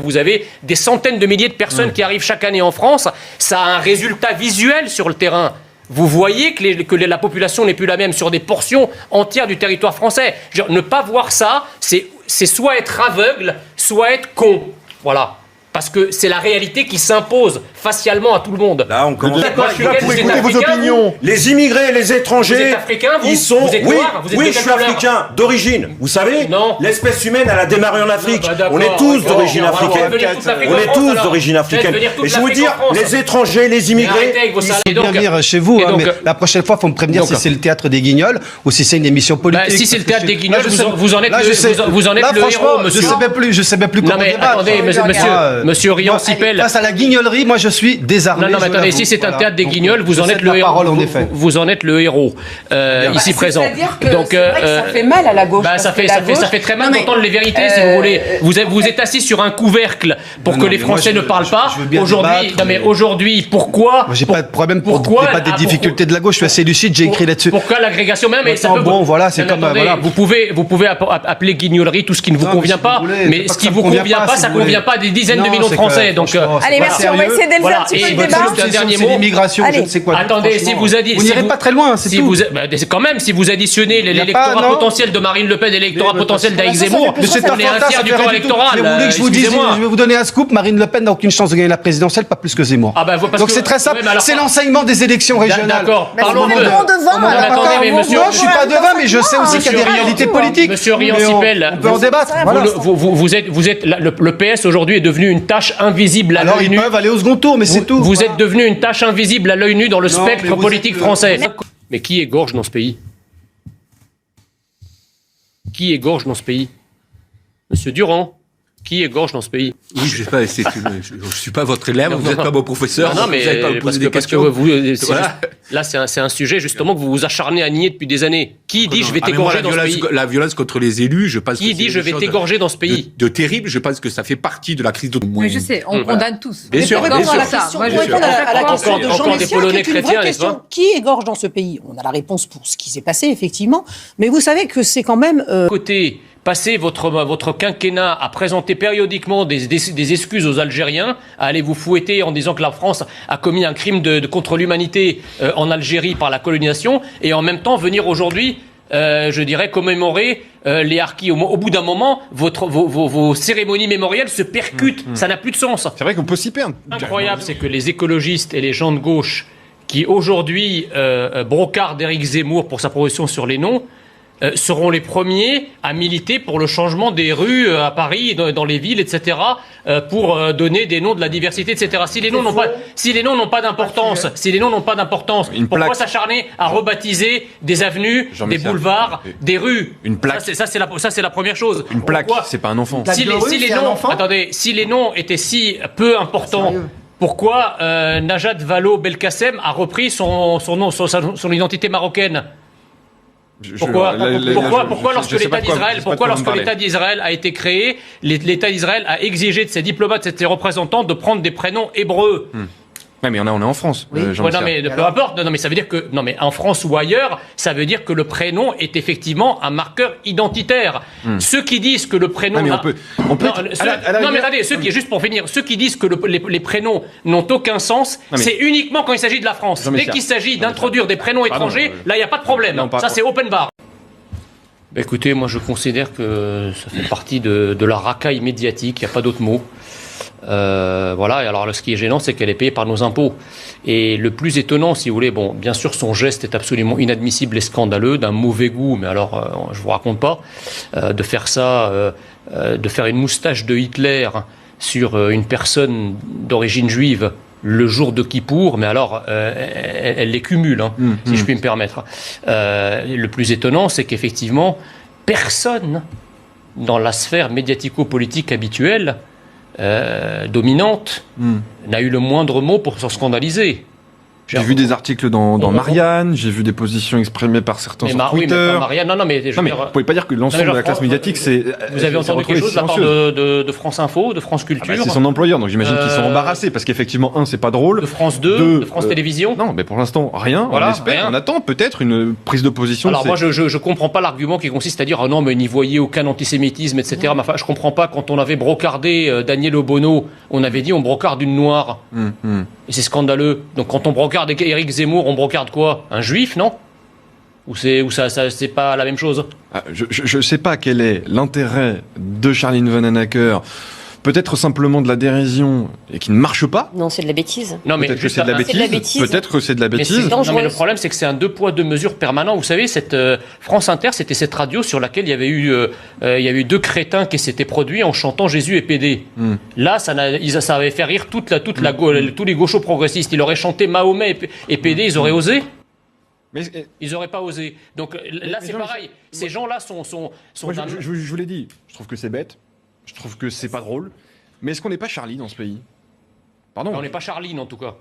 Vous avez des centaines de milliers de personnes qui arrivent chaque année en France. Ça a un résultat visuel sur le terrain. Vous voyez que la population n'est plus la même sur des portions entières du territoire français. Genre, ne pas voir ça, c'est soit être aveugle, soit être con. Voilà. Parce que c'est la réalité qui s'impose facialement à tout le monde. Là, on commence. D'accord, je suis là pour écouter vos opinions. Les immigrés, les étrangers. Vous êtes africain, vous Ils sont. Vous êtes noir, vous êtes oui, de je suis quelle couleur africain, d'origine. Vous savez, Non. l'espèce humaine, elle a démarré en Afrique. Non, bah, on est tous d'origine africaine. On est tous d'origine africaine. Et je vous dire, les étrangers, les immigrés. Ils bien venir chez vous, mais la prochaine fois, il faut me prévenir si c'est le théâtre des Guignols ou si c'est une émission politique. Si c'est le théâtre des Guignols, vous en êtes le héros, monsieur. Je sais même plus comment débattre. Attendez, monsieur Riancipel. Face à la guignolerie, moi je suis désarmé. Non, mais attendez, si c'est un théâtre des Guignols, vous en êtes le héros. Vous en êtes le héros ici présent. Donc, ça fait mal à la gauche. Ça fait très mal d'entendre les vérités, si vous voulez. Vous êtes assis sur un couvercle pour que les Français ne parlent pas. Aujourd'hui, pourquoi? J'ai pas de problème pour débattre des difficultés de la gauche. Je suis assez lucide, j'ai écrit là-dessus. Pourquoi l'agrégation même? Bon, voilà, c'est comme vous pouvez appeler guignolerie tout ce qui ne vous convient pas, mais ce qui vous convient pas, ça convient pas à des dizaines de millions de Français. Donc allez, merci, on va essayer d'élever un petit peu le débat. Un dernier mot. L'immigration, je ne sais quoi. Attendez, si vous additionnez... Vous n'irez pas très loin, c'est tout. Quand même, si vous additionnez l'électorat potentiel de Marine Le Pen et l'électorat potentiel d'Éric Zemmour, on est un tiers du corps électoral. Vous voulez que je vous dise, je vais vous donner un scoop, Marine Le Pen n'a aucune chance de gagner la présidentielle, pas plus que Zemmour. Donc c'est très simple, c'est l'enseignement des élections régionales. D'accord, parlons de Non, je suis pas devin, mais je sais aussi qu'il y a des réalités politiques. Monsieur Riancipel, on peut en débattre. Le PS aujourd'hui est devenu une tâche invisible à l'œil nu. Alors ils peuvent aller au second tour, mais c'est tout. Vous êtes devenu une tâche invisible à l'œil nu dans le spectre politique français. Mais qui égorge dans ce pays? Qui égorge dans ce pays? Monsieur Durand, qui égorge dans ce pays? Oui, je sais pas, je suis pas votre élève, vous n'êtes pas mon professeur. Non, mais vous n'allez pas me poser des questions. Là, c'est un sujet justement que vous vous acharnez à nier depuis des années. Qui dit je vais t'égorger dans ce pays? La violence contre les élus, je pense. Qui dit je vais t'égorger dans ce pays? De terrible, je pense que ça fait partie de la crise de. Mais je sais, on condamne tous. Bien sûr, bien sûr. Pour répondre à la question de Jean Messia, qui est une vraie question. Qui égorge dans ce pays? On a la réponse pour ce qui s'est passé, effectivement. Mais vous savez que c'est quand même... Côté, passez votre quinquennat à présenter périodiquement des excuses aux Algériens, à aller vous fouetter en disant que la France a commis un crime contre l'humanité en Algérie par la colonisation, et en même temps venir aujourd'hui, je dirais, commémorer les harkis. Au bout d'un moment, vos cérémonies mémorielles se percutent, ça n'a plus de sens. C'est vrai qu'on peut s'y perdre. Incroyable, c'est que les écologistes et les gens de gauche qui aujourd'hui brocardent Éric Zemmour pour sa proposition sur les noms, seront les premiers à militer pour le changement des rues à Paris, dans les villes, etc., pour donner des noms de la diversité, etc. Si les noms n'ont pas d'importance, pourquoi s'acharner à rebaptiser des avenues, des boulevards, des rues? Une plaque. Ça, c'est la première chose. Une plaque, c'est pas un enfant. Si les noms étaient si peu importants, pourquoi Najat Vallaud-Belkacem a repris son nom, son identité marocaine? Pourquoi lorsque l'État d'Israël a été créé, l'État d'Israël a exigé de ses diplomates et de ses représentants de prendre des prénoms hébreux? Ouais, mais on est en France. Oui. Peu importe. Non, mais ça veut dire que en France ou ailleurs, ça veut dire que le prénom est effectivement un marqueur identitaire. Ceux qui disent que le prénom. Juste pour finir, ceux qui disent que les prénoms n'ont aucun sens, c'est uniquement quand il s'agit de la France. Dès qu'il s'agit d'introduire des prénoms étrangers, là, il n'y a pas de problème. Ça, c'est open bar. Écoutez, moi, je considère que ça fait partie de la racaille médiatique. Il n'y a pas d'autre mot. Voilà, et alors ce qui est gênant, c'est qu'elle est payée par nos impôts. Et le plus étonnant, si vous voulez, bien sûr, son geste est absolument inadmissible et scandaleux, d'un mauvais goût, mais alors, je vous raconte pas, de faire ça, de faire une moustache de Hitler sur une personne d'origine juive le jour de Kippour, mais alors, elle les cumule, si je puis me permettre. Le plus étonnant, c'est qu'effectivement, personne dans la sphère médiatico-politique habituelle dominante n'a eu le moindre mot pour s'en scandaliser. J'ai vu des articles dans Marianne, j'ai vu des positions exprimées par certains sur Twitter. Oui, mais Marianne, vous pouvez pas dire que l'ensemble de la classe médiatique, c'est... Vous avez entendu quelque chose de la part de France Info, de France Culture c'est son employeur, donc j'imagine qu'ils sont embarrassés, parce qu'effectivement, c'est pas drôle. De France 2, de France Télévisions. Non, mais pour l'instant, rien. Voilà, on espère, on attend peut-être une prise de position. Alors moi, je comprends pas l'argument qui consiste à dire ah non, mais n'y voyez aucun antisémitisme, etc. Mais enfin, je comprends pas, quand on avait brocardé Daniel Obono, on avait dit on brocarde une noire. Et c'est scandaleux. Donc quand on brocarde Éric Zemmour, on brocarde quoi? Un juif, non? Ou c'est pas la même chose? Je sais pas quel est l'intérêt de Charline Vanhoenacker. Peut-être simplement de la dérision et qui ne marche pas. Non, c'est de la bêtise. Non, mais peut-être que c'est de la bêtise. Peut-être que c'est de la bêtise. Non, mais le problème, c'est que c'est un 2 poids 2 mesures permanent. Vous savez, cette France Inter, c'était cette radio sur laquelle il y avait eu 2 crétins qui s'étaient produits en chantant Jésus est PD. Là, ça avait fait rire tous les gauchos progressistes. Ils auraient chanté Mahomet et PD, ils auraient osé. Mais ils n'auraient pas osé. Donc là, c'est pareil. Ces gens-là sont moi, je vous l'ai dit. Je trouve que c'est bête. Je trouve que c'est pas drôle. Mais est-ce qu'on n'est pas Charlie dans ce pays? Pardon. On n'est pas Charline, en tout cas.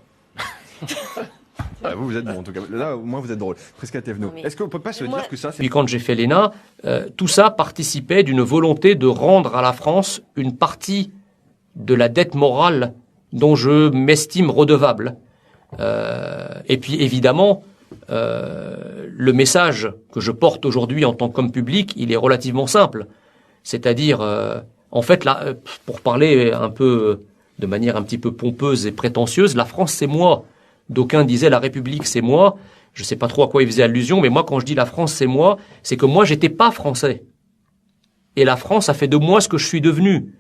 Vous êtes bon, en tout cas. Là, au moins, vous êtes drôle. Prisca Thévenot. Est-ce qu'on peut pas se dire que ça, c'est... Puis quand j'ai fait l'ENA, tout ça participait d'une volonté de rendre à la France une partie de la dette morale dont je m'estime redevable. Et puis, évidemment, le message que je porte aujourd'hui en tant qu'homme public, il est relativement simple. C'est-à-dire... en fait, là, pour parler un peu de manière un petit peu pompeuse et prétentieuse, la France, c'est moi. D'aucuns disaient la République, c'est moi. Je sais pas trop à quoi ils faisaient allusion, mais moi, quand je dis la France, c'est moi, c'est que moi, j'étais pas français. Et la France a fait de moi ce que je suis devenu.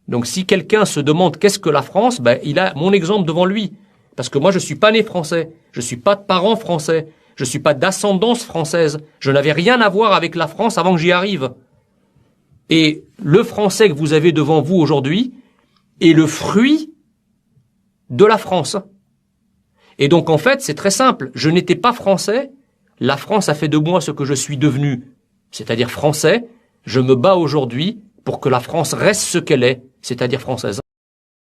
Donc, si quelqu'un se demande qu'est-ce que la France, il a mon exemple devant lui. Parce que moi, je suis pas né français. Je suis pas de parents français. Je suis pas d'ascendance française. Je n'avais rien à voir avec la France avant que j'y arrive. Et le français que vous avez devant vous aujourd'hui est le fruit de la France. Et donc, en fait, c'est très simple. Je n'étais pas français. La France a fait de moi ce que je suis devenu, c'est-à-dire français. Je me bats aujourd'hui pour que la France reste ce qu'elle est, c'est-à-dire française.